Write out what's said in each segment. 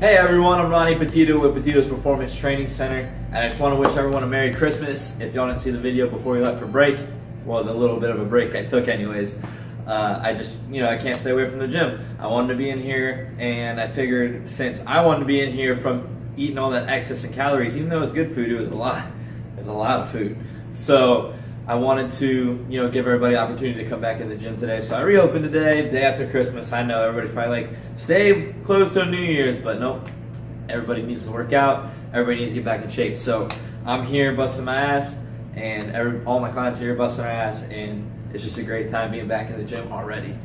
Hey everyone, I'm Ronnie Petito with Petito's Performance Training Center, and I just want to wish everyone a Merry Christmas. If y'all didn't see the video before we left for break, well, the little bit of a break I took anyways, I can't stay away from the gym. I wanted to be in here, and I figured since I wanted to be in here from eating all that excess in calories, even though it was good food, it was a lot. It was a lot of food. So I wanted to, give everybody the opportunity to come back in the gym today. So I reopened today, day after Christmas. I know everybody's probably like, stay close to New Year's, but nope. Everybody needs to work out. Everybody needs to get back in shape. So I'm here busting my ass, and all my clients are here busting their ass, and it's just a great time being back in the gym already.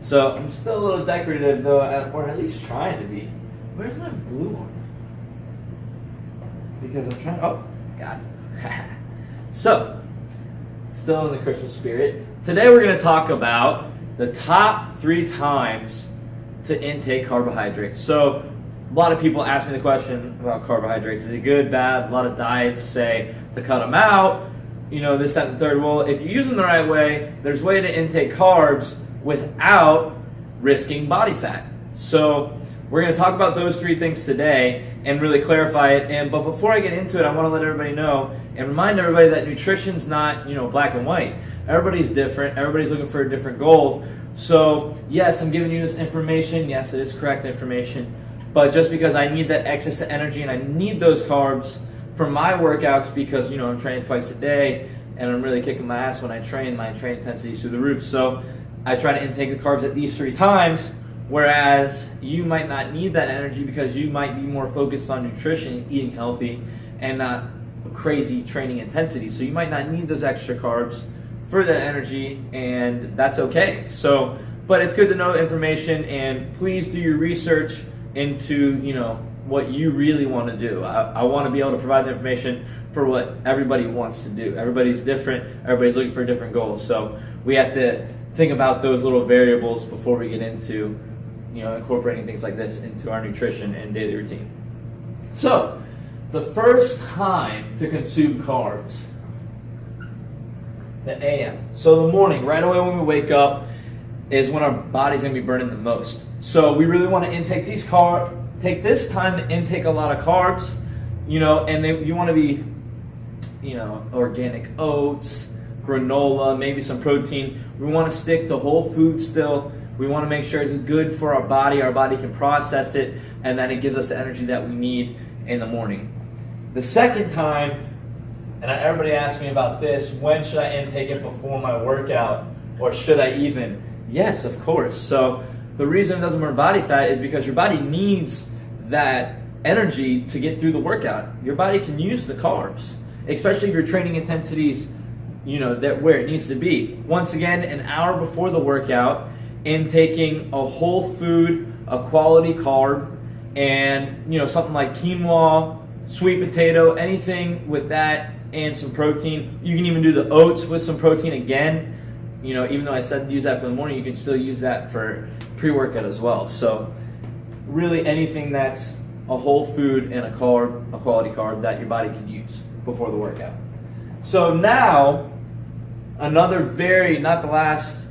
So I'm still a little decorative though, or at least trying to be. Where's my blue one? Because I'm trying, oh, got it. So, still in the Christmas spirit. Today we're going to talk about the top 3 times to intake carbohydrates. So a lot of people ask me the question about carbohydrates. Is it good, bad? A lot of diets say to cut them out, this, that, and the third. Well, if you use them the right way, there's a way to intake carbs without risking body fat. So we're going to talk about those 3 things today and really clarify it. But before I get into it, I want to let everybody know and remind everybody that nutrition's not, black and white. Everybody's different. Everybody's looking for a different goal. So yes, I'm giving you this information. Yes, it is correct information. But just because I need that excess energy and I need those carbs for my workouts because, I'm training twice a day and I'm really kicking my ass when I train. My training intensity is through the roof. So I try to intake the carbs at least 3 times. Whereas you might not need that energy because you might be more focused on nutrition, eating healthy, and not crazy training intensity. So you might not need those extra carbs for that energy, and that's okay. So, but it's good to know information, and please do your research into, what you really want to do. I want to be able to provide the information for what everybody wants to do. Everybody's different. Everybody's looking for different goals. So we have to think about those little variables before we get into incorporating things like this into our nutrition and daily routine. So, the first time to consume carbs, the AM. So the morning, right away when we wake up, is when our body's gonna be burning the most. So we really want to intake take this time to intake a lot of carbs, and you want to be, organic oats, granola, maybe some protein. We want to stick to whole food still. We want to make sure it's good for our body can process it, and then it gives us the energy that we need in the morning. The second time, and everybody asks me about this, when should I intake it before my workout, or should I even? Yes, of course. So the reason it doesn't burn body fat is because your body needs that energy to get through the workout. Your body can use the carbs, especially if your training intensities, that where it needs to be. Once again, an hour before the workout, intaking a whole food, a quality carb, and something like quinoa, sweet potato, anything with that, and some protein. You can even do the oats with some protein again. Even though I said use that for the morning, you can still use that for pre-workout as well. So really anything that's a whole food and a quality carb that your body can use before the workout. So now, another not the last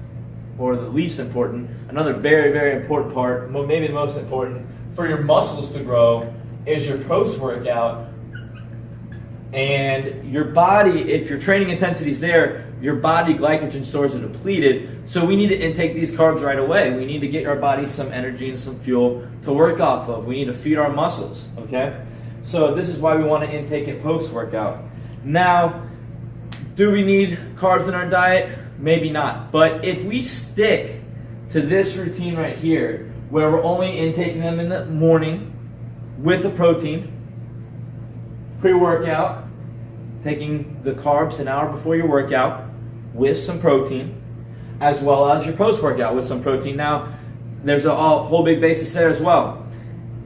or the least important, another very, very important part, maybe the most important, for your muscles to grow is your post-workout. And your body, if your training intensity is there, your body glycogen stores are depleted, so we need to intake these carbs right away. We need to get our body some energy and some fuel to work off of. We need to feed our muscles, okay? So this is why we want to intake it post-workout. Now, do we need carbs in our diet? Maybe not. But if we stick to this routine right here, where we're only intaking them in the morning with a protein, pre-workout, taking the carbs an hour before your workout with some protein, as well as your post-workout with some protein. Now, there's a whole big basis there as well.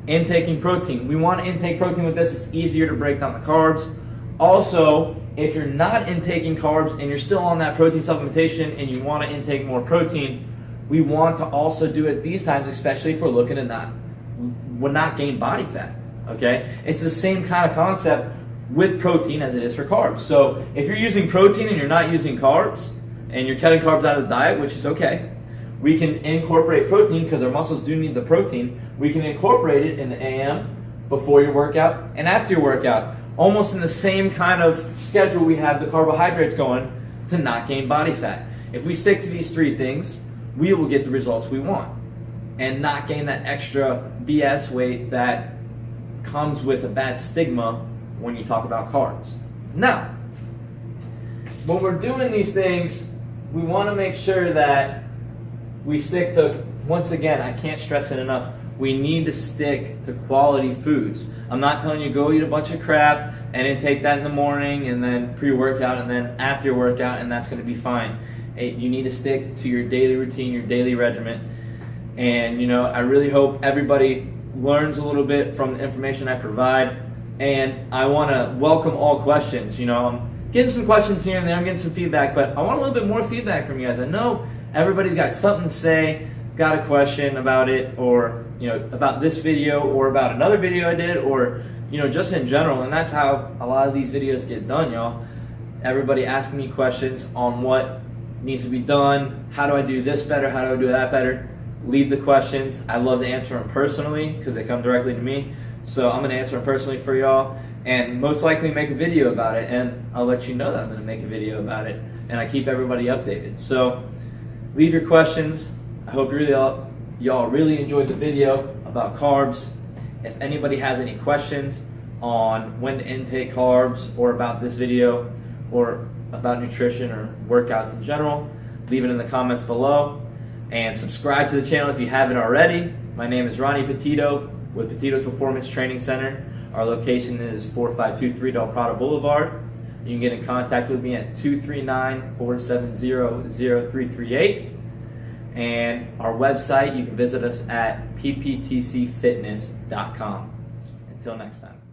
Intaking protein. We want to intake protein with this. It's easier to break down the carbs. Also, if you're not intaking carbs and you're still on that protein supplementation and you want to intake more protein, we want to also do it these times, especially if we're looking to not gain body fat. Okay? It's the same kind of concept with protein as it is for carbs. So if you're using protein and you're not using carbs, and you're cutting carbs out of the diet, which is okay, we can incorporate protein because our muscles do need the protein. We can incorporate it in the AM, before your workout, and after your workout, almost in the same kind of schedule we have the carbohydrates going to not gain body fat. If we stick to these three things, we will get the results we want and not gain that extra BS weight that comes with a bad stigma when you talk about carbs. Now, when we're doing these things, we want to make sure that we stick to, once again, I can't stress it enough, we need to stick to quality foods. I'm not telling you go eat a bunch of crap and then take that in the morning and then pre-workout and then after your workout and that's going to be fine. You need to stick to your daily routine, your daily regimen. And I really hope everybody learns a little bit from the information I provide. And I want to welcome all questions. I'm getting some questions here and there, I'm getting some feedback, but I want a little bit more feedback from you guys. I know everybody's got something to say, got a question about it, or about this video, or about another video I did, or just in general. And that's how a lot of these videos get done, y'all. Everybody asking me questions on what needs to be done. How do I do this better? How do I do that better? Leave the questions. I love to answer them personally because they come directly to me. So I'm going to answer them personally for y'all, and most likely make a video about it. And I'll let you know that I'm going to make a video about it, and I keep everybody updated. So leave your questions. I hope y'all really enjoyed the video about carbs. If anybody has any questions on when to intake carbs, or about this video, or about nutrition or workouts in general, leave it in the comments below. And subscribe to the channel if you haven't already. My name is Ronnie Petito with Petito's Performance Training Center. Our location is 4523 Del Prado Boulevard. You can get in contact with me at 239-470-0338. And our website, you can visit us at pptcfitness.com. Until next time.